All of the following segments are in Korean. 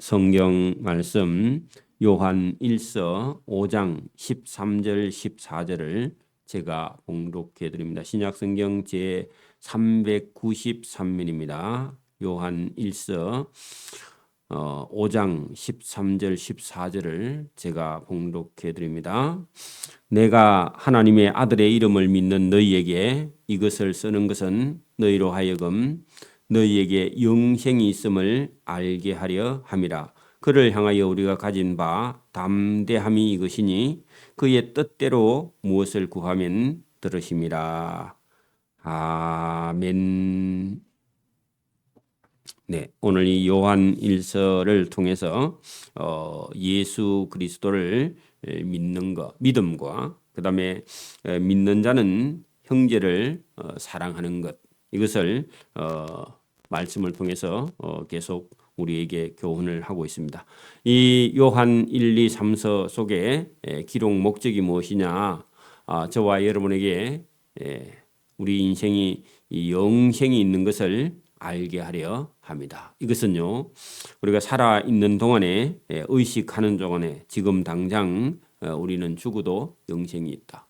성경 말씀 요한 1서 5장 13절 14절을 제가 봉독해 드립니다. 신약 성경 제 393면입니다. 요한 1서 5장 13절 14절을 제가 봉독해 드립니다. 내가 하나님의 아들의 이름을 믿는 너희에게 이것을 쓰는 것은 너희로 하여금 너희에게 영생이 있음을 알게 하려 함이라. 그를 향하여 우리가 가진 바 담대함이 이것이니 그의 뜻대로 무엇을 구하면 들으심이라. 아멘. 네, 오늘 이 요한 1서를 통해서 예수 그리스도를 믿는 것, 믿음과 그다음에 믿는 자는 형제를 사랑하는 것, 이것을 말씀을 통해서 계속 우리에게 교훈을 하고 있습니다. 이 요한 1, 2, 3서 속에 기록 목적이 무엇이냐? 저와 여러분에게 우리 인생이 이 영생이 있는 것을 알게 하려 합니다. 이것은요, 우리가 살아 있는 동안에 의식하는 동안에 지금 당장 우리는 죽어도 영생이 있다.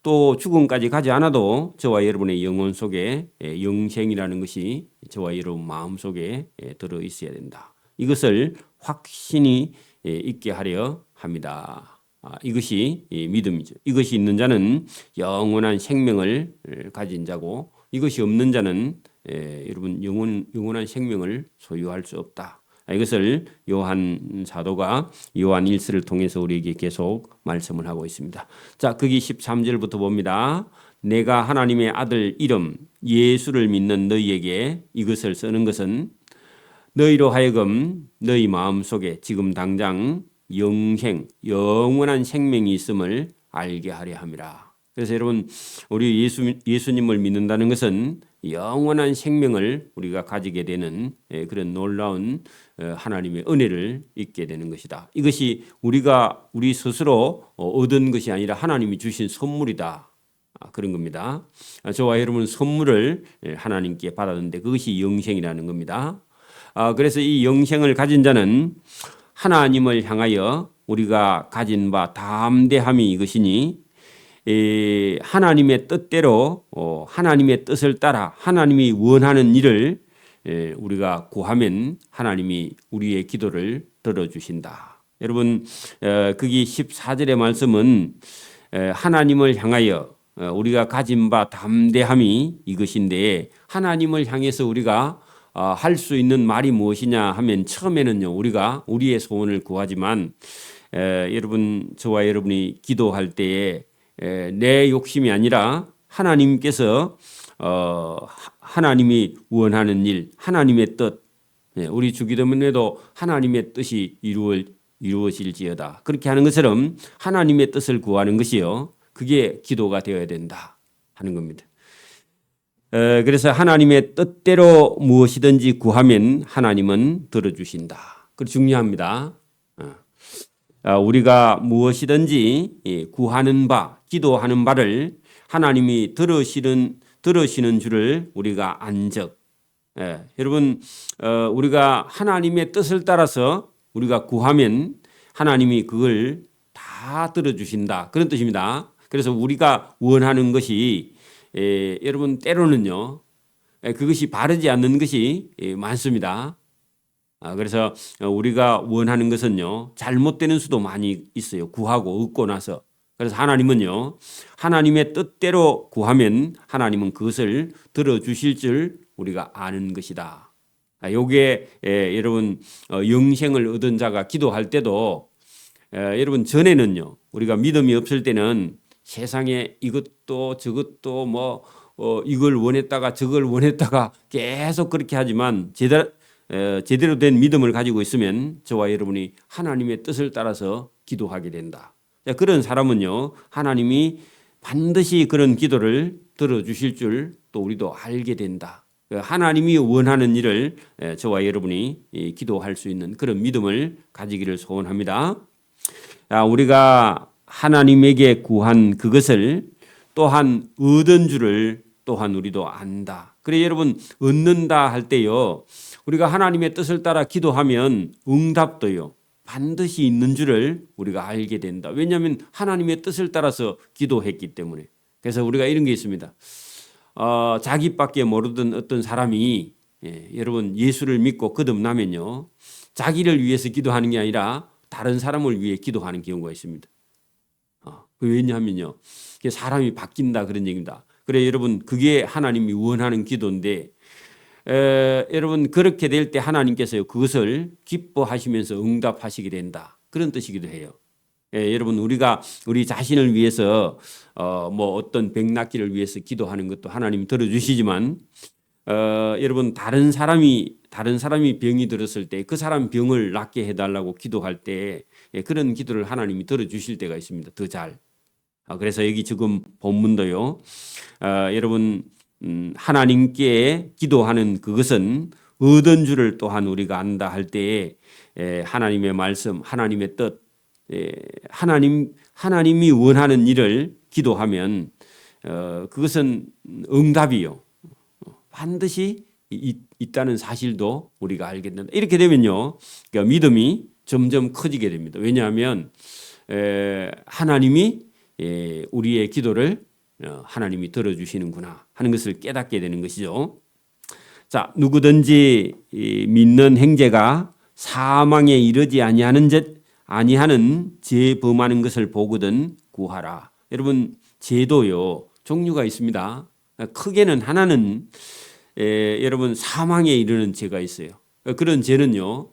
또 죽음까지 가지 않아도 저와 여러분의 영혼 속에 영생이라는 것이 저와 여러분 마음 속에 들어 있어야 된다. 이것을 확신이 있게 하려 합니다. 이것이 믿음이죠. 이것이 있는 자는 영원한 생명을 가진 자고 이것이 없는 자는 여러분 영원한 생명을 소유할 수 없다. 이것을 요한 사도가 요한 1서를 통해서 우리에게 계속 말씀을 하고 있습니다. 자, 거기 13절부터 봅니다. 내가 하나님의 아들 이름 예수를 믿는 너희에게 이것을 쓰는 것은 너희로 하여금 너희 마음속에 지금 당장 영원한 생명이 있음을 알게 하려 함이라. 그래서 여러분, 우리 예수님을 믿는다는 것은 영원한 생명을 우리가 가지게 되는 그런 놀라운 하나님의 은혜를 잊게 되는 것이다. 이것이 우리가 우리 스스로 얻은 것이 아니라 하나님이 주신 선물이다. 그런 겁니다. 저와 여러분은 선물을 하나님께 받았는데 그것이 영생이라는 겁니다. 그래서 이 영생을 가진 자는 하나님을 향하여 우리가 가진 바 담대함이 이것이니 하나님의 뜻대로 하나님의 뜻을 따라 하나님이 원하는 일을 우리가 구하면 하나님이 우리의 기도를 들어주신다. 여러분, 거기 14절의 말씀은 하나님을 향하여 우리가 가진 바 담대함이 이것인데 하나님을 향해서 우리가 할 수 있는 말이 무엇이냐 하면 처음에는요, 우리가 우리의 소원을 구하지만 여러분, 저와 여러분이 기도할 때에 내 욕심이 아니라 하나님께서 하나님이 원하는 일, 하나님의 뜻, 우리 주기도문에도 하나님의 뜻이 이루어질지어다. 그렇게 하는 것처럼 하나님의 뜻을 구하는 것이요, 그게 기도가 되어야 된다 하는 겁니다. 그래서 하나님의 뜻대로 무엇이든지 구하면 하나님은 들어주신다. 그거 중요합니다. 우리가 무엇이든지 구하는 바, 기도하는 바를 하나님이 들으시는 줄을 우리가 안적. 여러분, 우리가 하나님의 뜻을 따라서 우리가 구하면 하나님이 그걸 다 들어주신다. 그런 뜻입니다. 그래서 우리가 원하는 것이 여러분 때로는요, 그것이 바르지 않는 것이 많습니다. 그래서 우리가 원하는 것은요, 잘못되는 수도 많이 있어요. 구하고 얻고 나서. 그래서 하나님은요, 하나님의 뜻대로 구하면 하나님은 그것을 들어주실 줄 우리가 아는 것이다. 요게 여러분, 영생을 얻은 자가 기도할 때도 여러분, 전에는요, 우리가 믿음이 없을 때는 세상에 이것도 저것도 이걸 원했다가 저걸 원했다가 계속 그렇게 하지만 제대로 된 믿음을 가지고 있으면 저와 여러분이 하나님의 뜻을 따라서 기도하게 된다. 그런 사람은요, 하나님이 반드시 그런 기도를 들어주실 줄 또 우리도 알게 된다. 하나님이 원하는 일을 저와 여러분이 기도할 수 있는 그런 믿음을 가지기를 소원합니다. 우리가 하나님에게 구한 그것을 또한 얻은 줄을 또한 우리도 안다. 그래 여러분 얻는다 할 때요. 우리가 하나님의 뜻을 따라 기도하면 응답도요. 반드시 있는 줄을 우리가 알게 된다. 왜냐하면 하나님의 뜻을 따라서 기도했기 때문에. 그래서 우리가 이런 게 있습니다. 자기밖에 모르던 어떤 사람이 여러분 예수를 믿고 거듭나면요. 자기를 위해서 기도하는 게 아니라 다른 사람을 위해 기도하는 경우가 있습니다. 왜냐하면요. 사람이 바뀐다 그런 얘기입니다. 그래 여러분 그게 하나님이 원하는 기도인데 여러분 그렇게 될 때 하나님께서 그것을 기뻐하시면서 응답하시게 된다. 그런 뜻이기도 해요. 여러분 우리가 우리 자신을 위해서 뭐 어떤 병 낫기를 위해서 기도하는 것도 하나님 들어주시지만 여러분 다른 사람이 병이 들었을 때 그 사람 병을 낫게 해달라고 기도할 때 그런 기도를 하나님이 들어주실 때가 있습니다. 더 잘. 그래서 여기 지금 본문도요. 여러분 하나님께 기도하는 그것은 얻은 줄을 또한 우리가 안다 할 때에 하나님의 말씀, 하나님의 뜻, 하나님이 원하는 일을 기도하면 그것은 응답이요. 반드시 있다는 사실도 우리가 알게 된다. 이렇게 되면요, 그러니까 믿음이 점점 커지게 됩니다. 왜냐하면 하나님이 우리의 기도를 하나님이 들어주시는구나 하는 것을 깨닫게 되는 것이죠. 자, 누구든지 믿는 행제가 사망에 이르지 아니하는 죄 범하는 것을 보거든 구하라. 여러분 죄도요 종류가 있습니다. 크게는 하나는 여러분 사망에 이르는 죄가 있어요. 그런 죄는요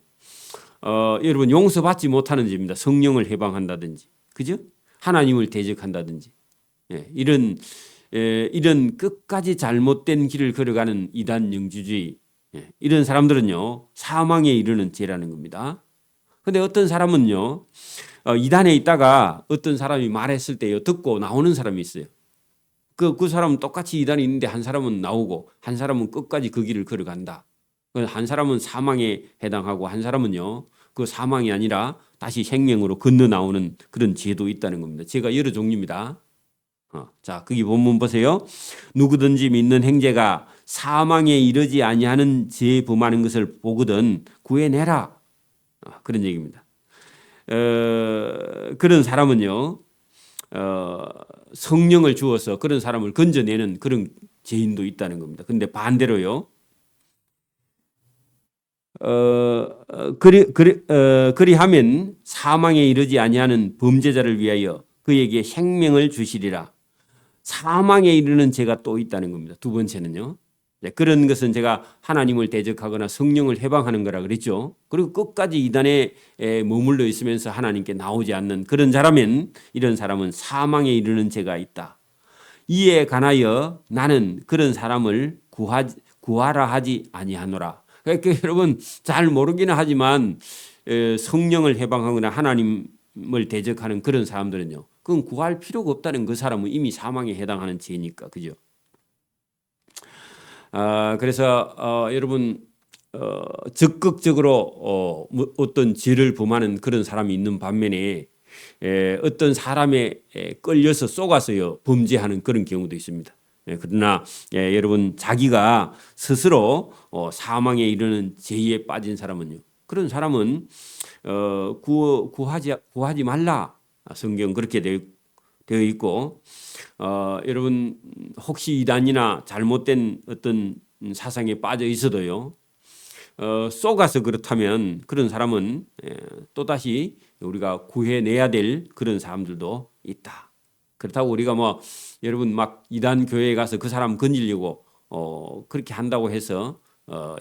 여러분 용서받지 못하는 죄입니다. 성령을 해방한다든지, 그죠? 하나님을 대적한다든지, 이런 끝까지 잘못된 길을 걸어가는 이단 영주주의, 이런 사람들은요 사망에 이르는 죄라는 겁니다. 근데 어떤 사람은요 이단에 있다가 어떤 사람이 말했을 때요 듣고 나오는 사람이 있어요. 그 사람은 똑같이 이단에 있는데 한 사람은 나오고 한 사람은 끝까지 그 길을 걸어간다. 한 사람은 사망에 해당하고 한 사람은요 그 사망이 아니라 다시 생명으로 건너 나오는 그런 죄도 있다는 겁니다. 죄가 여러 종류입니다. 자, 거기 본문 보세요. 누구든지 믿는 행제가 사망에 이르지 아니하는 죄 범하는 것을 보거든 구해내라. 그런 얘기입니다. 그런 사람은요 성령을 주어서 그런 사람을 건져내는 그런 죄인도 있다는 겁니다. 그런데 반대로요 그리하면 사망에 이르지 아니하는 범죄자를 위하여 그에게 생명을 주시리라. 사망에 이르는 죄가 또 있다는 겁니다. 두 번째는요. 그런 것은 제가 하나님을 대적하거나 성령을 해방하는 거라 그랬죠. 그리고 끝까지 이단에 머물러 있으면서 하나님께 나오지 않는 그런 자라면 이런 사람은 사망에 이르는 죄가 있다. 이에 관하여 나는 그런 사람을 구하라 하지 아니하노라. 그러니까 여러분 잘 모르기는 하지만 성령을 해방하거나 하나님을 대적하는 그런 사람들은요. 그건 구할 필요가 없다는, 그 사람은 이미 사망에 해당하는 죄니까, 그죠? 그래서 여러분 적극적으로 어떤 죄를 범하는 그런 사람이 있는 반면에 어떤 사람에 끌려서 쏘가서요 범죄하는 그런 경우도 있습니다. 그러나 여러분 자기가 스스로 사망에 이르는 죄에 빠진 사람은요, 그런 사람은 구하지 말라. 성경 그렇게 되어 있고 여러분 혹시 이단이나 잘못된 어떤 사상에 빠져 있어도요 쏘가서 그렇다면 그런 사람은 또다시 우리가 구해내야 될 그런 사람들도 있다. 그렇다고 우리가 뭐 여러분 막 이단 교회에 가서 그 사람 건지려고 그렇게 한다고 해서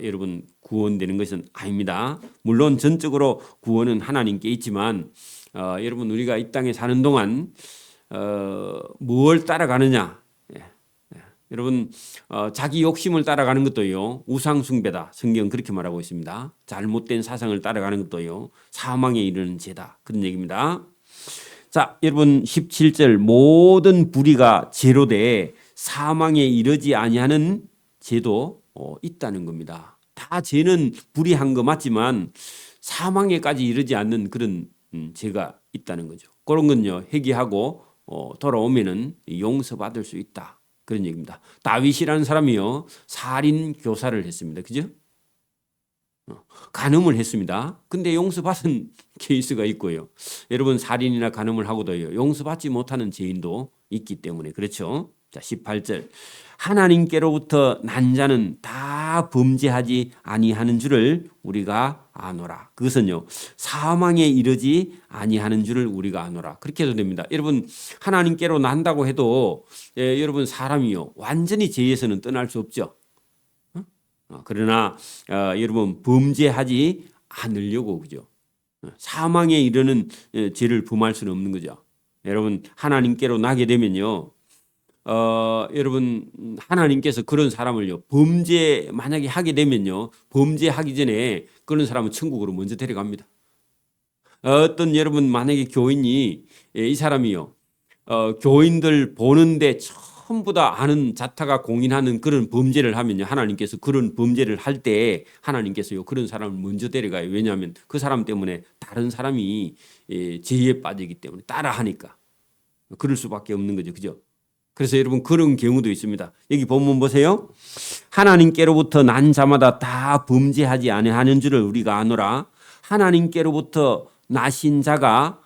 여러분 구원되는 것은 아닙니다. 물론 전적으로 구원은 하나님께 있지만 여러분 우리가 이 땅에 사는 동안 뭘 따라가느냐, 여러분 자기 욕심을 따라가는 것도요 우상 숭배다. 성경 그렇게 말하고 있습니다. 잘못된 사상을 따라가는 것도요 사망에 이르는 죄다. 그런 얘기입니다. 자, 여러분 17절 모든 불의가 죄로 돼 사망에 이르지 아니하는 죄도 있다는 겁니다. 다 죄는 불의한 거 맞지만 사망에까지 이르지 않는 그런 죄가 있다는 거죠. 그런 건요 회개하고 돌아오면은 용서받을 수 있다. 그런 얘기입니다. 다윗이라는 사람이요 살인 교사를 했습니다. 그죠? 간음을 했습니다. 근데 용서받은 케이스가 있고요. 여러분 살인이나 간음을 하고도요 용서받지 못하는 죄인도 있기 때문에 그렇죠. 자 18절 하나님께로부터 난 자는 다 범죄하지 아니하는 줄을 우리가 아노라. 그것은요 사망에 이르지 아니하는 줄을 우리가 아노라. 그렇게 해도 됩니다. 여러분 하나님께로 난다고 해도 여러분 사람이요 완전히 죄에서는 떠날 수 없죠. 그러나 여러분 범죄하지 않으려고 그죠. 사망에 이르는 죄를 범할 수는 없는 거죠. 여러분 하나님께로 나게 되면요. 여러분 하나님께서 그런 사람을요 범죄 만약에 하게 되면요 범죄하기 전에 그런 사람은 천국으로 먼저 데려갑니다. 어떤 여러분 만약에 교인이 이 사람이요 교인들 보는데 전부 다 아는 자타가 공인하는 그런 범죄를 하면요 하나님께서 그런 범죄를 할 때 하나님께서요 그런 사람을 먼저 데려가요. 왜냐하면 그 사람 때문에 다른 사람이 죄에 빠지기 때문에 따라하니까 그럴 수밖에 없는 거죠. 그죠? 그래서 여러분 그런 경우도 있습니다. 여기 본문 보세요. 하나님께로부터 난 자마다 다 범죄하지 아니하는 줄을 우리가 아노라. 하나님께로부터 나신 자가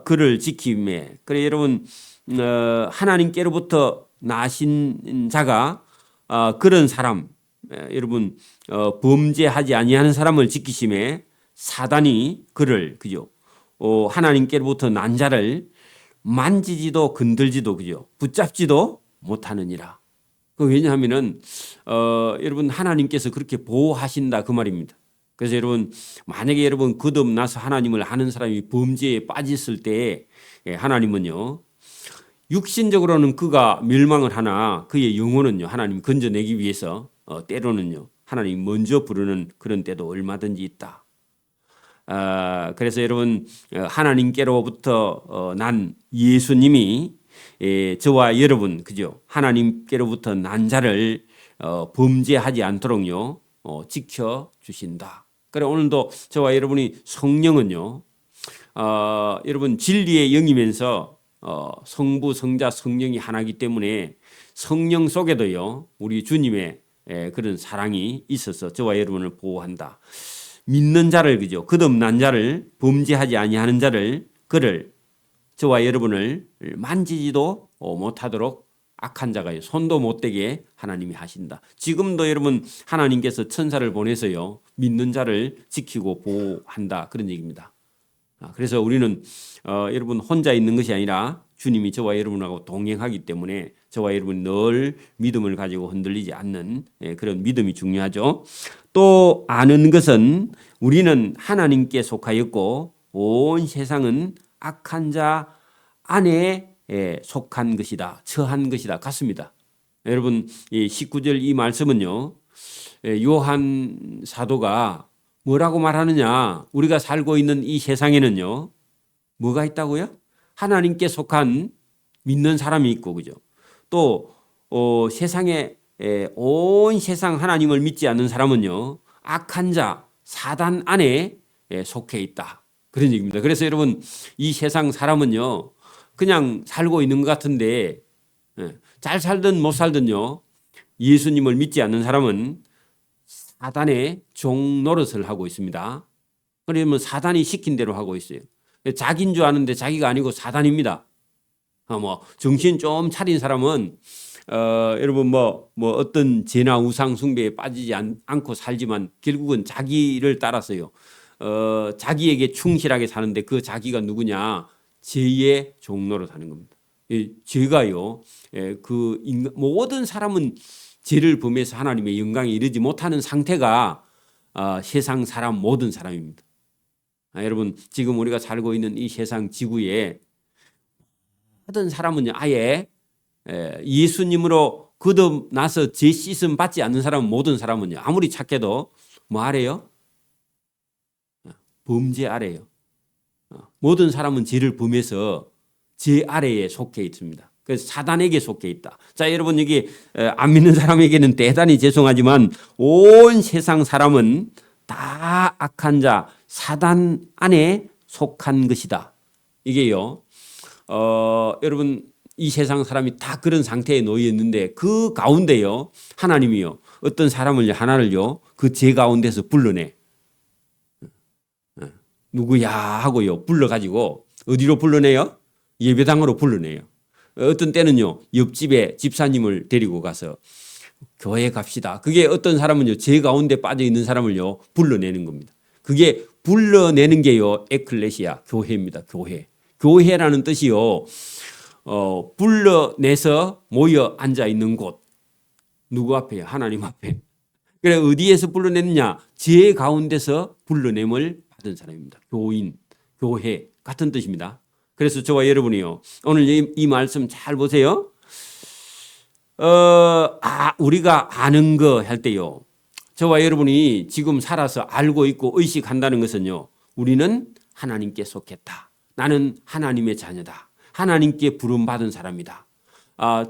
그를 지킴에. 그래 여러분 하나님께로부터 나신 자가 그런 사람 여러분 범죄하지 아니하는 사람을 지키심에 사단이 그를 그죠? 하나님께로부터 난 자를 만지지도 건들지도 그죠? 붙잡지도 못하느니라. 왜냐하면은 여러분 하나님께서 그렇게 보호하신다 그 말입니다. 그래서 여러분 만약에 여러분 거듭나서 하나님을 아는 사람이 범죄에 빠졌을 때 하나님은요 육신적으로는 그가 멸망을 하나 그의 영혼은요 하나님 건져내기 위해서 때로는요 하나님 먼저 부르는 그런 때도 얼마든지 있다. 그래서 여러분 하나님께로부터 난 예수님이 저와 여러분 그죠 하나님께로부터 난 자를 범죄하지 않도록요 지켜 주신다. 그래 오늘도 저와 여러분이 성령은요 여러분 진리의 영이면서 성부 성자 성령이 하나이기 때문에 성령 속에도요 우리 주님의 그런 사랑이 있어서 저와 여러분을 보호한다. 믿는 자를 그죠 거듭난 자를 범죄하지 아니하는 자를 그를 저와 여러분을 만지지도 못하도록 악한 자가 손도 못 대게 하나님이 하신다. 지금도 여러분 하나님께서 천사를 보내서요 믿는 자를 지키고 보호한다 그런 얘기입니다. 그래서 우리는 여러분 혼자 있는 것이 아니라 주님이 저와 여러분하고 동행하기 때문에 저와 여러분 늘 믿음을 가지고 흔들리지 않는 그런 믿음이 중요하죠. 또 아는 것은 우리는 하나님께 속하였고 온 세상은 악한 자 안에 속한 것이다. 처한 것이다. 같습니다. 여러분 19절 이 말씀은요. 요한 사도가 뭐라고 말하느냐. 우리가 살고 있는 이 세상에는요. 뭐가 있다고요? 하나님께 속한 믿는 사람이 있고 그죠. 또 세상에 온 세상 하나님을 믿지 않는 사람은요. 악한 자 사단 안에 속해 있다. 그런 얘기입니다. 그래서 여러분 이 세상 사람은요. 그냥 살고 있는 것 같은데 잘 살든 못 살든요. 예수님을 믿지 않는 사람은 사단의 종 노릇을 하고 있습니다. 그러면 사단이 시킨 대로 하고 있어요. 자기인 줄 아는데 자기가 아니고 사단입니다. 뭐 정신 좀 차린 사람은 여러분 뭐 어떤 죄나 우상 숭배에 빠지지 않고 살지만 결국은 자기를 따라서요. 자기에게 충실하게 사는데 그 자기가 누구냐? 죄의 종로로 사는 겁니다. 죄가요. 그 모든 사람은 죄를 범해서 하나님의 영광에 이르지 못하는 상태가 세상 사람 모든 사람입니다. 여러분 지금 우리가 살고 있는 이 세상 지구에 모든 사람은요 아예 예수님으로 거듭나서 죄 씻음 받지 않는 사람은 모든 사람은요 아무리 착해도 뭐 아래요? 범죄 아래요. 모든 사람은 죄를 범해서 죄 아래에 속해 있습니다. 그래서 사단에게 속해 있다. 자 여러분 여기 안 믿는 사람에게는 대단히 죄송하지만 온 세상 사람은 다 악한 자 사단 안에 속한 것이다. 이게요 여러분 이 세상 사람이 다 그런 상태에 놓여 있는데 그 가운데요 하나님이요 어떤 사람을 하나를요 그 죄 가운데서 불러내. 누구야 하고요 불러가지고 어디로 불러내요? 예배당으로 불러내요. 어떤 때는요 옆집에 집사님을 데리고 가서 교회 갑시다. 그게 어떤 사람은요 죄 가운데 빠져 있는 사람을요 불러내는 겁니다. 그게 불러내는 게요 에클레시아 교회입니다. 교회라는 뜻이요 불러내서 모여 앉아 있는 곳. 누구 앞에요? 하나님 앞에. 그래 어디에서 불러내느냐? 죄 가운데서 불러냄을 받은 사람입니다. 교인, 교회 같은 뜻입니다. 그래서 저와 여러분이요 오늘 이 말씀 잘 보세요. 우리가 아는 거 할 때요. 저와 여러분이 지금 살아서 알고 있고 의식한다는 것은요. 우리는 하나님께 속했다. 나는 하나님의 자녀다. 하나님께 부름받은 사람이다.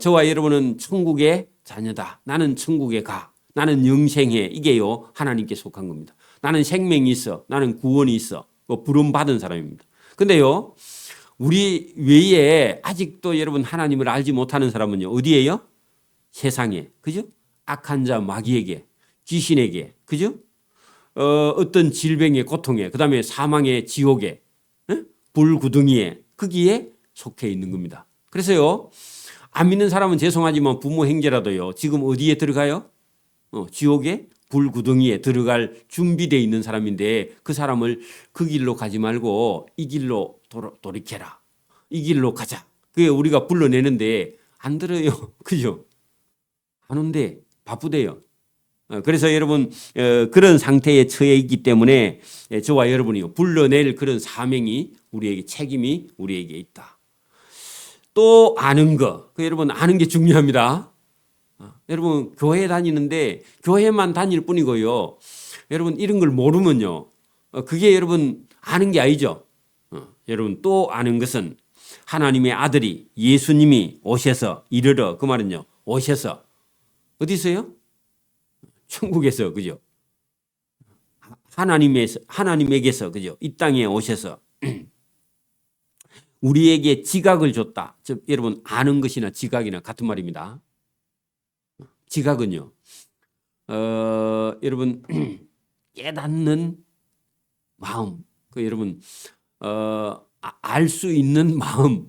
저와 여러분은 천국의 자녀다. 나는 천국에 가. 나는 영생해. 이게요. 하나님께 속한 겁니다. 나는 생명이 있어. 나는 구원이 있어. 부름받은 사람입니다. 근데요. 우리 외에 아직도 여러분 하나님을 알지 못하는 사람은요. 어디에요? 세상에. 그죠? 악한 자 마귀에게, 귀신에게. 그죠? 어떤 질병의 고통에, 그다음에 사망의 지옥에, 불구덩이에 거기에 속해 있는 겁니다. 그래서요. 안 믿는 사람은 죄송하지만 부모 형제라도요. 지금 어디에 들어가요? 지옥에 불구덩이에 들어갈 준비되어 있는 사람인데 그 사람을 그 길로 가지 말고 이 길로 돌이켜라. 이 길로 가자. 그게 우리가 불러내는데 안 들어요. 그죠? 안 온대. 바쁘대요. 그래서 여러분 그런 상태에 처해 있기 때문에 저와 여러분이 불러낼 그런 사명이 우리에게 책임이 우리에게 있다. 또 아는 거. 여러분 아는 게 중요합니다. 여러분 교회 다니는데 교회만 다닐 뿐이고요. 여러분 이런 걸 모르면요. 그게 여러분 아는 게 아니죠. 여러분 또 아는 것은 하나님의 아들이 예수님이 오셔서 이르러 그 말은요. 오셔서 어디서요? 천국에서 그죠? 하나님에게서 그죠? 이 땅에 오셔서 우리에게 지각을 줬다. 즉 여러분 아는 것이나 지각이나 같은 말입니다. 지각은요. 여러분 깨닫는 마음. 여러분 알 수 있는 마음.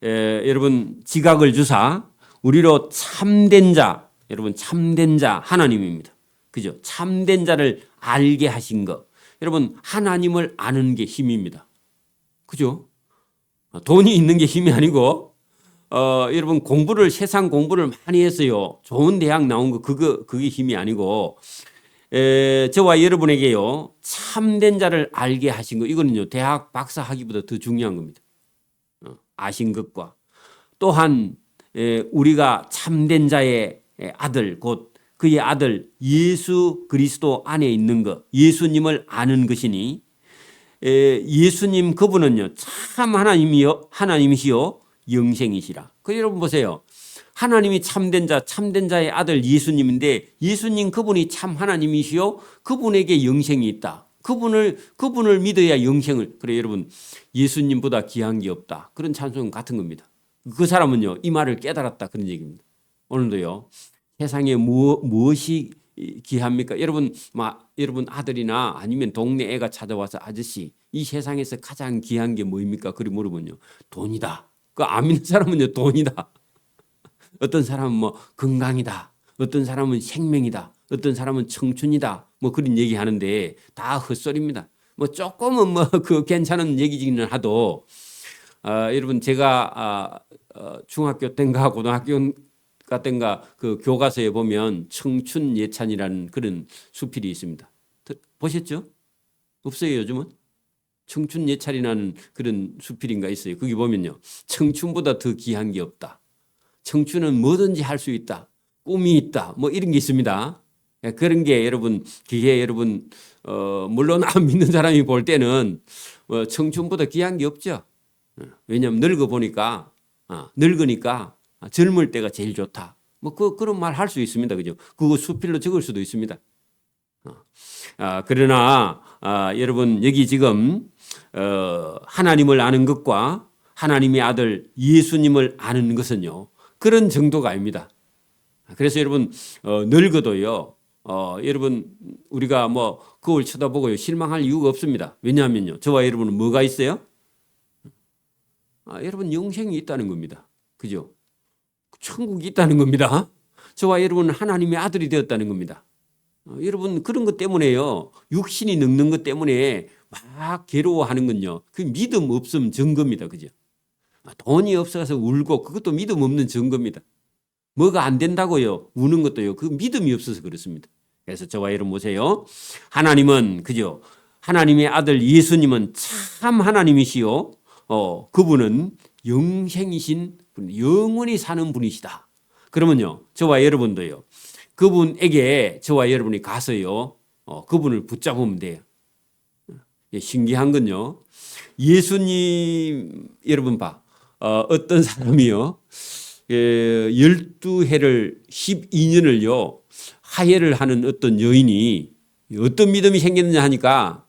여러분 지각을 주사 우리로 참된 자. 여러분 참된 자 하나님입니다. 그죠? 참된 자를 알게 하신 거. 여러분 하나님을 아는 게 힘입니다. 그죠? 돈이 있는 게 힘이 아니고 여러분 세상 공부를 많이 했어요. 좋은 대학 나온 거 그게 힘이 아니고 저와 여러분에게요. 참된 자를 알게 하신 거 이거는요. 대학 박사 학위보다 더 중요한 겁니다. 아신 것과 또한 우리가 참된 자의 아들 곧 그의 아들 예수 그리스도 안에 있는 것 예수님을 아는 것이니 예수님 그분은요. 참 하나님이시요 영생이시라. 여러분 보세요. 하나님이 참된 자의 아들 예수님인데 예수님 그분이 참 하나님이시요 그분에게 영생이 있다. 그분을 믿어야 영생을. 그래 여러분 예수님보다 귀한 게 없다. 그런 찬송 같은 겁니다. 그 사람은요 이 말을 깨달았다 그런 얘기입니다. 오늘도요 세상에 무엇이 귀합니까? 여러분 아들이나 아니면 동네 애가 찾아와서 아저씨 이 세상에서 가장 귀한 게 뭐입니까? 그리 물으면요 돈이다. 그 안 믿는 사람은요 돈이다. 어떤 사람은 뭐 건강이다. 어떤 사람은 생명이다. 어떤 사람은 청춘이다. 뭐 그런 얘기하는데 다 헛소리입니다. 뭐 조금은 그 괜찮은 얘기지는 하도 여러분 제가 중학교 때인가 고등학교 때인가 그 교과서에 보면 청춘 예찬이라는 그런 수필이 있습니다. 보셨죠? 없어요 요즘은? 청춘 예찬이라는 그런 수필인가 있어요. 거기 보면요. 청춘보다 더 귀한 게 없다. 청춘은 뭐든지 할 수 있다. 꿈이 있다. 뭐 이런 게 있습니다. 그런 게 여러분 그게 여러분 물론 안 믿는 사람이 볼 때는 청춘보다 귀한 게 없죠. 왜냐하면 늙으니까 젊을 때가 제일 좋다. 뭐 그런 말 할 수 있습니다. 그죠? 그거 수필로 적을 수도 있습니다. 그러나 여러분 여기 지금 하나님을 아는 것과 하나님의 아들 예수님을 아는 것은요, 그런 정도가 아닙니다. 그래서 여러분 늙어도요, 여러분 우리가 뭐 거울 쳐다보고요 실망할 이유가 없습니다. 왜냐하면요, 저와 여러분은 뭐가 있어요? 여러분 영생이 있다는 겁니다. 그죠? 천국이 있다는 겁니다. 저와 여러분은 하나님의 아들이 되었다는 겁니다. 여러분 그런 것 때문에요, 육신이 늙는 것 때문에 막 괴로워하는 건요, 그 믿음 없음 증거입니다. 그죠? 돈이 없어서 울고 그것도 믿음 없는 증거입니다. 뭐가 안 된다고요 우는 것도요, 그 믿음이 없어서 그렇습니다. 그래서 저와 여러분 보세요. 하나님은, 그죠? 하나님의 아들 예수님은 참 하나님이시요, 그분은 영생이신 분, 영원히 사는 분이시다. 그러면요, 저와 여러분도요, 그분에게 저와 여러분이 가서요, 그분을 붙잡으면 돼요. 신기한 건요, 예수님, 여러분 어떤 사람이요, 12해를 12년을요 하혈을 하는 어떤 여인이 어떤 믿음이 생겼느냐 하니까,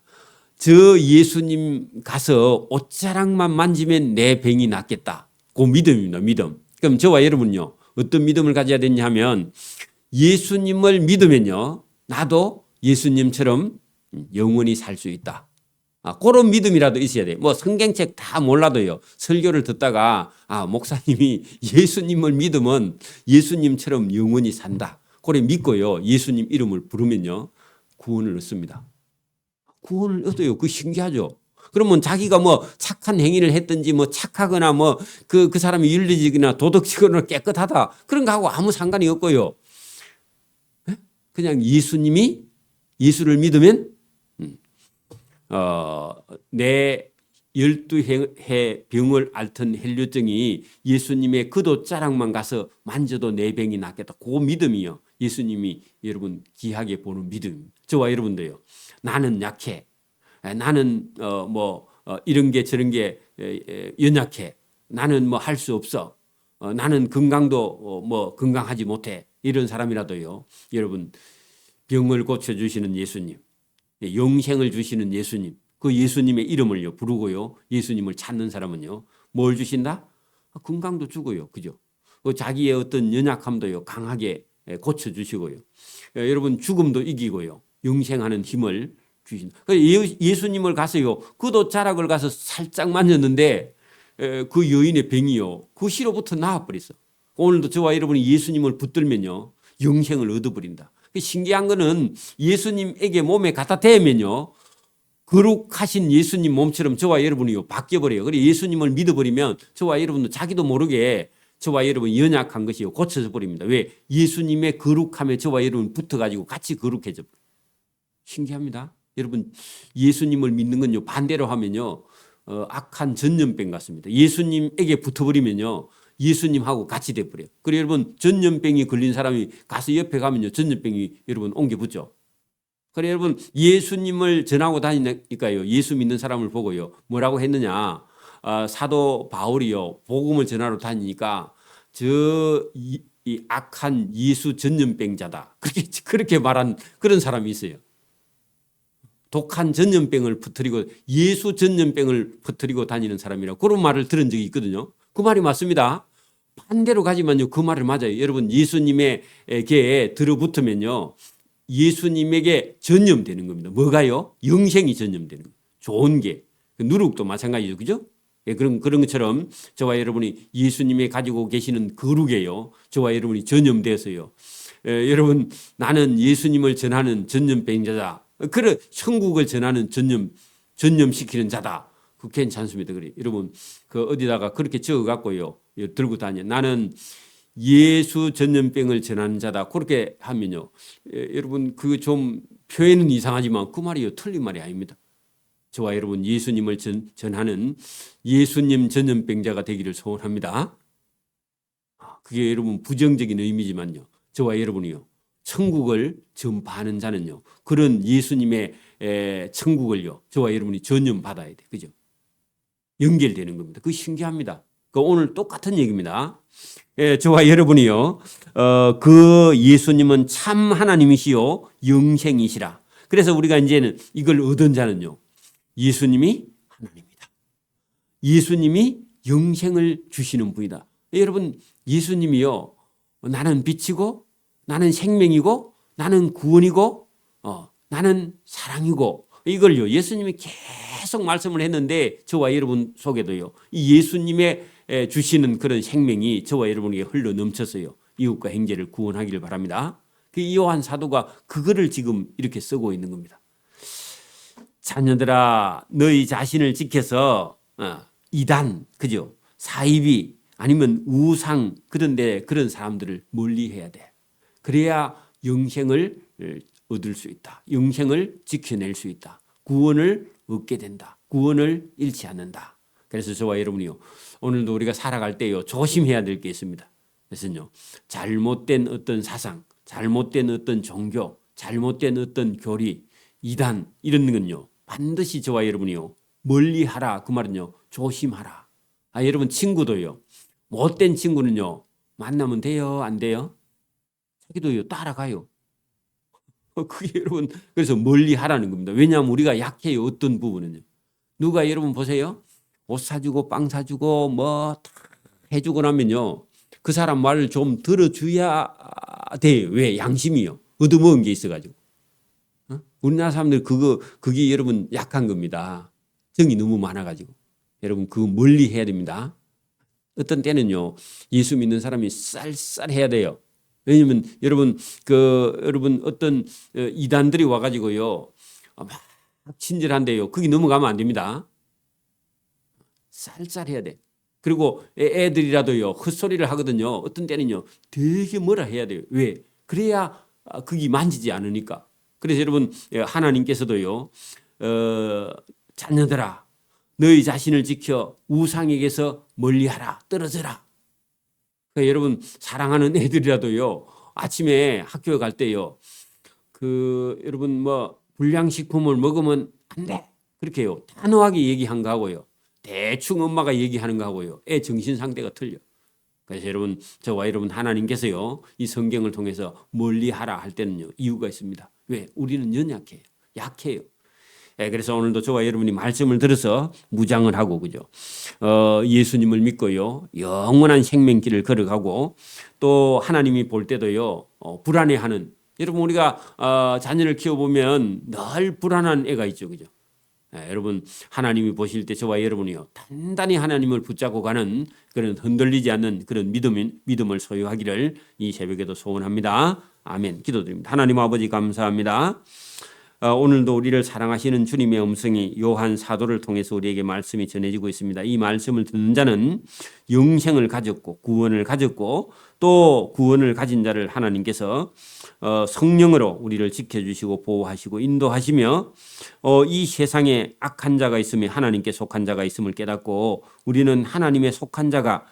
저 예수님 가서 옷자락만 만지면 내 병이 낫겠다. 그 믿음입니다. 믿음. 그럼 저와 여러분요, 어떤 믿음을 가져야 되냐 하면, 예수님을 믿으면요 나도 예수님처럼 영원히 살 수 있다. 그런 믿음이라도 있어야 돼요. 뭐 성경책 다 몰라도요, 설교를 듣다가 목사님이 예수님을 믿으면 예수님처럼 영원히 산다, 그래 믿고요 예수님 이름을 부르면요 구원을 얻습니다. 구원을 얻어요. 그 신기하죠. 그러면 자기가 뭐 착한 행위를 했든지 뭐 착하거나 뭐 그 사람이 윤리적이나 도덕적으로 깨끗하다 그런 거하고 아무 상관이 없고요, 그냥 예수를 믿으면 내 12해 병을 앓던 헬류증이 예수님의 겉옷자락만 가서 만져도 내 병이 낫겠다. 그 믿음이요, 예수님이 여러분 귀하게 보는 믿음. 저와 여러분도요, 나는 약해, 나는 이런 게 저런 게 연약해, 나는 뭐 할 수 없어, 나는 건강도 건강하지 못해, 이런 사람이라도요, 여러분 병을 고쳐주시는 예수님, 영생을 주시는 예수님, 그 예수님의 이름을요 부르고요 예수님을 찾는 사람은요 뭘 주신다? 건강도 주고요, 그죠? 자기의 어떤 연약함도요 강하게 고쳐주시고요, 여러분 죽음도 이기고요 영생하는 힘을 주신다. 예수님을 가서요 겉옷자락을 가서 살짝 만졌는데 그 여인의 병이요 그 시로부터 나아버렸어. 오늘도 저와 여러분이 예수님을 붙들면요 영생을 얻어버린다. 신기한 거는 예수님에게 몸에 갖다 대면요 거룩하신 예수님 몸처럼 저와 여러분이 바뀌어버려요. 그래서 예수님을 믿어버리면 저와 여러분도 자기도 모르게 저와 여러분 연약한 것이 고쳐져 버립니다. 왜? 예수님의 거룩함에 저와 여러분 붙어가지고 같이 거룩해져 버려요. 신기합니다. 여러분 예수님을 믿는 건요 반대로 하면요 악한 전염병 같습니다. 예수님에게 붙어버리면요 예수님하고 같이 돼버려요. 그리고 여러분 전염병이 걸린 사람이 가서 옆에 가면요 전염병이 여러분 옮겨붙죠. 그래 여러분 예수님을 전하고 다니니까요 예수 믿는 사람을 보고요 뭐라고 했느냐, 사도 바울이요 복음을 전하러 다니니까 이 악한 예수 전염병자다 그렇게 말한 그런 사람이 있어요. 독한 전염병을 퍼뜨리고 예수 전염병을 퍼뜨리고 다니는 사람이라고 그런 말을 들은 적이 있거든요. 그 말이 맞습니다. 반대로 가지만요 그 말을 맞아요. 여러분 예수님에게 들어붙으면요 예수님에게 전염되는 겁니다. 뭐가요? 영생이 전염되는 거예요. 좋은 게. 누룩도 마찬가지죠. 그죠? 그런 것처럼 저와 여러분이 예수님이 가지고 계시는 거룩에요 저와 여러분이 전염돼서요 여러분 나는 예수님을 전하는 전염병자다. 그래 천국을 전하는 전염시키는 자다. 그 괜찮습니다. 그래 여러분 그 어디다가 그렇게 적어갖고요 들고 다녀. 나는 예수 전염병을 전하는 자다. 그렇게 하면요 여러분 그 좀 표현은 이상하지만 그 말이요 틀린 말이 아닙니다. 저와 여러분 예수님을 전하는 예수님 전염병자가 되기를 소원합니다. 그게 여러분 부정적인 의미지만요 저와 여러분이요 천국을 전파하는 자는요 그런 예수님의 천국을요 저와 여러분이 전염받아야 돼. 그죠? 연결되는 겁니다. 그거 신기합니다. 그 오늘 똑같은 얘기입니다. 저와 여러분이요 그 예수님은 참 하나님이시요 영생이시라. 그래서 우리가 이제는 이걸 얻은 자는요 예수님이 하나님이다, 예수님이 영생을 주시는 분이다. 여러분, 예수님이요, 나는 빛이고 나는 생명이고 나는 구원이고 나는 사랑이고, 이걸요 예수님이 계속 말씀을 했는데 저와 여러분 속에도요 이 예수님의 주시는 그런 생명이 저와 여러분에게 흘러 넘쳐서요 이웃과 형제를 구원하기를 바랍니다. 그 요한 사도가 그거를 지금 이렇게 쓰고 있는 겁니다. 자녀들아, 너희 자신을 지켜서 이단, 그죠? 사이비 아니면 우상 그런데 그런 사람들을 멀리해야 돼. 그래야 영생을 얻을 수 있다. 영생을 지켜낼 수 있다. 구원을 얻게 된다. 구원을 잃지 않는다. 그래서 저와 여러분이요 오늘도 우리가 살아갈 때요 조심해야 될 게 있습니다. 그래서요 잘못된 어떤 사상, 잘못된 어떤 종교, 잘못된 어떤 교리, 이단 이런 건요 반드시 저와 여러분이요 멀리하라. 그 말은요 조심하라. 여러분 친구도요 못된 친구는요 만나면 돼요, 안 돼요? 자기도요 따라가요. 그게 여러분 그래서 멀리하라는 겁니다. 왜냐하면 우리가 약해요. 어떤 부분은요. 누가 여러분 보세요. 옷 사주고 빵 사주고 뭐 다 해주고 나면요 그 사람 말을 좀 들어줘야 돼요. 왜? 양심이요. 얻어먹은 게 있어가지고. 우리나라 사람들 그게 여러분 약한 겁니다. 정이 너무 많아가지고. 여러분 그거 멀리 해야 됩니다. 어떤 때는요 예수 믿는 사람이 쌀쌀해야 돼요. 왜냐면 여러분 어떤 이단들이 와가지고요 막 친절한데요 거기 넘어가면 안 됩니다. 쌀쌀해야 돼. 그리고 애들이라도요 헛소리를 하거든요. 어떤 때는요 되게 뭐라 해야 돼요. 왜? 그래야 거기 만지지 않으니까. 그래서 여러분 하나님께서도요 자녀들아 너희 자신을 지켜 우상에게서 멀리하라. 떨어져라. 그러니까 여러분 사랑하는 애들이라도요 아침에 학교에 갈 때요 여러분 뭐 불량식품을 먹으면 안 돼. 그렇게요 단호하게 얘기한 거 하고요 대충 엄마가 얘기하는 거 하고요 애 정신 상태가 틀려. 그래서 여러분 저와 여러분 하나님께서요 이 성경을 통해서 멀리하라 할 때는요 이유가 있습니다. 왜? 우리는 연약해요. 약해요. 그래서 오늘도 저와 여러분이 말씀을 들어서 무장을 하고 그죠? 예수님을 믿고요 영원한 생명길을 걸어가고 또 하나님이 볼 때도요 불안해하는 여러분 우리가 자녀를 키워보면 늘 불안한 애가 있죠, 그죠? 여러분 하나님이 보실 때 저와 여러분이요 단단히 하나님을 붙잡고 가는 그런 흔들리지 않는 그런 믿음을 소유하기를 이 새벽에도 소원합니다. 아멘. 기도드립니다. 하나님 아버지 감사합니다. 오늘도 우리를 사랑하시는 주님의 음성이 요한 사도를 통해서 우리에게 말씀이 전해지고 있습니다. 이 말씀을 듣는 자는 영생을 가졌고 구원을 가졌고 또 구원을 가진 자를 하나님께서 성령으로 우리를 지켜주시고 보호하시고 인도하시며 이 세상에 악한 자가 있으면 하나님께 속한 자가 있음을 깨닫고 우리는 하나님의 속한 자가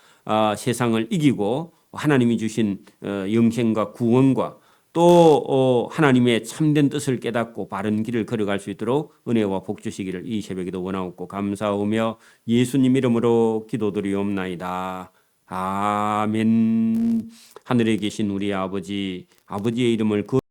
세상을 이기고 하나님이 주신 영생과 구원과 또 하나님의 참된 뜻을 깨닫고 바른 길을 걸어갈 수 있도록 은혜와 복 주시기를 이 새벽에도 원하옵고 감사하며 예수님 이름으로 기도드리옵나이다. 아멘. 하늘에 계신 우리 아버지의 이름을